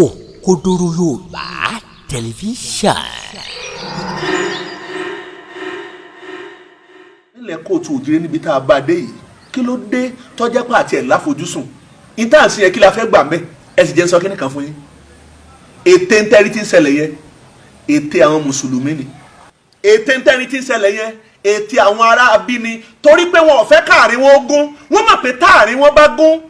Òkodoro Yorùbá tẹlifíṣàn. nílẹ̀ kóòtù òjìrè níbi tá a bá dé yìí kí ló dé tọ́jà pa àti ẹ̀ láfojúsùn ìtànsí yẹn kí la fẹ́ gbà mẹ́ ẹ sì jẹ́ sọ kí nìkan fún yín ète ntẹ́rí tí ń ṣẹlẹ̀ yẹn ète àwọn mùsùlùmí ni ète ntẹ́rí tí ń ṣẹlẹ̀ yẹn ète àwọn ará abíni torí pé wọn ò fẹ́ káàrin wọn gún wọn mọ̀ pé táàrin wọn bá gún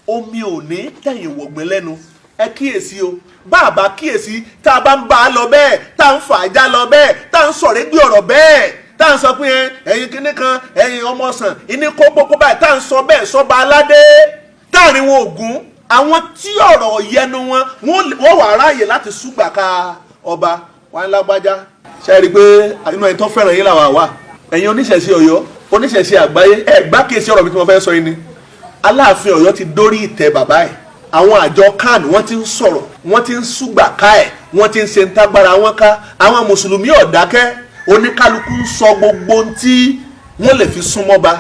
omi ò ní tẹ̀yìn wọ̀gbìn lẹ́nu ẹ kíyèsí o bàbá kíyèsí tá a bá ń bá a lọ bẹ́ẹ̀ tá a ń fà á já lọ bẹ́ẹ̀ tá a ń sọ̀rọ̀ gbé ọ̀rọ̀ bẹ́ẹ̀ tá à ń sọ pé ẹ̀yin kinní kan ẹ̀yin ọmọ sàn ìní kókó báyìí tá à ń sọ bẹ́ẹ̀ sọ́ba aládé táàrin wọn ògún àwọn tí ọ̀rọ̀ yẹnu wọ́n wà ráàyè láti súgbà ka ọba wa ńlá gbájá ṣe rí i pé inú ẹni tó fẹ́ràn yín làwọn àwa ẹ̀yin oníṣẹ̀ṣe Ọ̀yọ́ oníṣẹ̀ṣe àgbáyé gbá kíyèsí ọ̀rọ̀ mi tí mo fẹ́ sọ yín ni Aláàfin Ọ̀yọ́ ti dórí ìtẹ́ bàbá ẹ̀ àwọn àjọ kan wọ́n ti ń sọ̀rọ̀ wọ́n ti ń súgbà ká ẹ̀ wọ́n ti ń ṣe ń tágbára wọn ká àwọn mùsùlùmí ò dákẹ́ oníkálukú ń sọ gbogbo ohun tí wọ́n lè fi súnmọ́ ba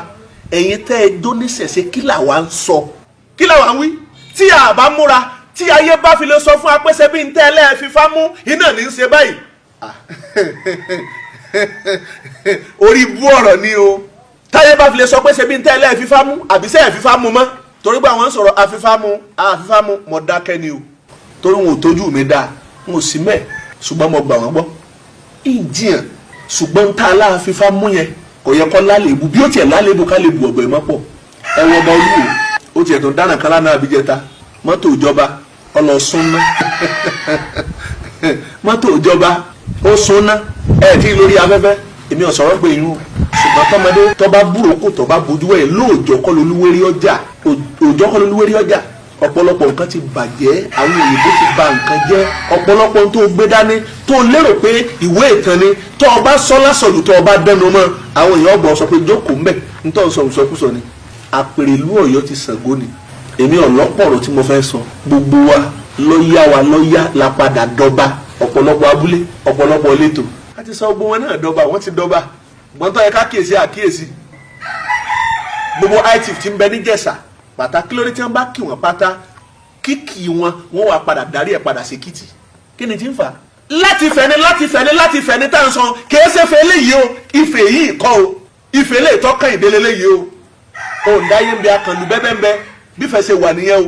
ẹ̀yin tẹ́ ẹ jó níṣẹ̀ṣe kí làwa ń sọ kí làwa ń wí tí a bá múra tí ayé bá fi lè sọ fún apẹ́sẹ́ bí n tẹ́ ẹ lẹ́ẹ̀ fífá mú iná ní í ṣe báyìí orí bú ọ̀rọ̀ ni o táyé bá fi lè sọ pé ṣe bí n tẹ́ ẹ lẹ́ẹ̀ fífá mú àbí sẹ́ẹ̀ fífá mú mọ́ torí pé àwọn ń sọ̀rọ̀ àfífámú mọ̀ dákẹ́ ni o torí wọn ò tójú mi dáa wọn ò sí mẹ́ẹ̀ ṣùgbọ́n mo gbà wọ́n gbọ́ ìjìyàn ṣùgbọ́n ń ta aláàfífámú yẹn kò yẹ kọ́ lálébù bí ó tiẹ̀ lálébù ká lè bu ọ̀gbẹ́ mọ́ pọ̀ ẹ̀wọ̀n ọmọ olúwo ó tiẹ̀ tó dáná kálá náà àbíjẹta mọ́tò ìjọba ọlọ́súnná mọ́tò ìjọba ó súnná ẹ̀ tí lórí afẹ́fẹ́ èmi ò sọ̀rọ̀ pé irun ṣùgbọ́n tọmọdé tọba búròkó tọba bójú ẹ̀ lóòjọ́ kọ́ lolúwérí ọjà òòjọ́ kọ́ lolúwérí ọjà ọ̀pọ̀lọpọ̀ nǹkan ti bàjẹ́ àwọn òyìnbó ti bà nǹkan jẹ́ ọ̀pọ̀lọpọ̀ tó gbé dání tó lérò pé ìwé ìtàn ni tó o bá sọ lásọ̀lù tó o bá dẹnu mọ́ àwọn èèyàn ọgbọ̀n sọ pé jókòó ń bẹ̀ nítorí sọ ìsọkúsọ ni àpèrè ìlú Ọ̀yọ́ ti Ṣàngó ni èmi ọ̀lọ́pọ̀rọ̀ tí mo fẹ́ sọ gbogbo wa lọ́yà la padà dọba ọ̀pọ̀lọpọ̀ abúlé ọ̀pọ̀lọpọ̀ ìletò a ti sọ gbogbo wọn náà dọba wọ́n ti dọba gbọ́ntọ́ yẹ ká kíyèsí àkíyèsí gbogbo itif ti ń bẹ níjẹ̀ṣà pàtàkì lórí tí wọ́n bá kí wọ́n pátá kíkì wọn wọ́n wà padà darí ẹ̀ padà sí kìtì kí ni tí ń fà láti fẹ̀ni tá à ń sọ kìí ṣe fẹ́ léyìí o ìfẹ́ yìí kọ́ o ìfẹ́ lè tọ́kàn ìdílé léyìí o òǹdáyé ń bẹ akànlù bẹ́ẹ̀ bẹ́ẹ̀ bí fẹ́ ṣe wà nìyẹn o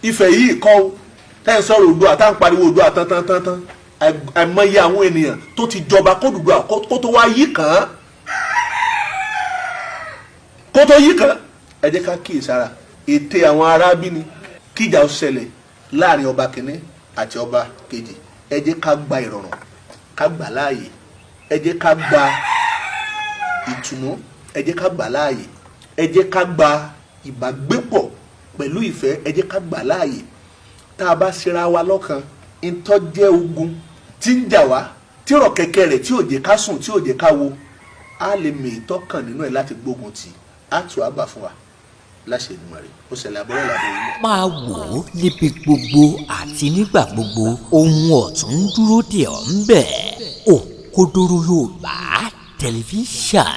ìfẹ́ yìí kọ́ o tẹ́ ń sọ̀rọ̀ Oòduà tá à ń pariwo Oòduà tán àìmọye àwọn ènìyàn tó ti jọba kó Oòduà kó tó wá yí kàn án kó tó yí kàn án ẹ jẹ́ ká kíyèsára ète àwọn arábìnrin kíjà ó ṣẹlẹ̀ láàrin ọba kìíní àti ọba kejì ẹ jẹ́ ká gba ìrọ̀rùn ká gbà láàyè ẹ jẹ́ ká gba ìtùnú ẹ jẹ́ ká gbà láàyè ẹ jẹ́ ká gba ìbágbépọ̀ pẹ̀lú ìfẹ́ ẹ jẹ́ ká gbà láàyè tá a bá ṣera wa lọ́kàn ìtọ́jẹ́ ogun tí ń jà wá tí rọ̀ kẹ̀kẹ́ rẹ̀ tí ò jẹ́ ká sùn tí ò jẹ́ ká wo á lè mè ìtọ́kàn nínú ẹ̀ láti gbógun tì á tù á bà fún wa láṣẹ Èdùmàrè ó ṣẹlẹ̀ àbọ̀rọ̀ làbọ̀ yìí. máa wò ó níbi gbogbo àti nígbà gbogbo ohun ọ̀tún ń dúró dè ọ́ ń bẹ̀. Òkodoro Yorùbá tẹlifíṣàn.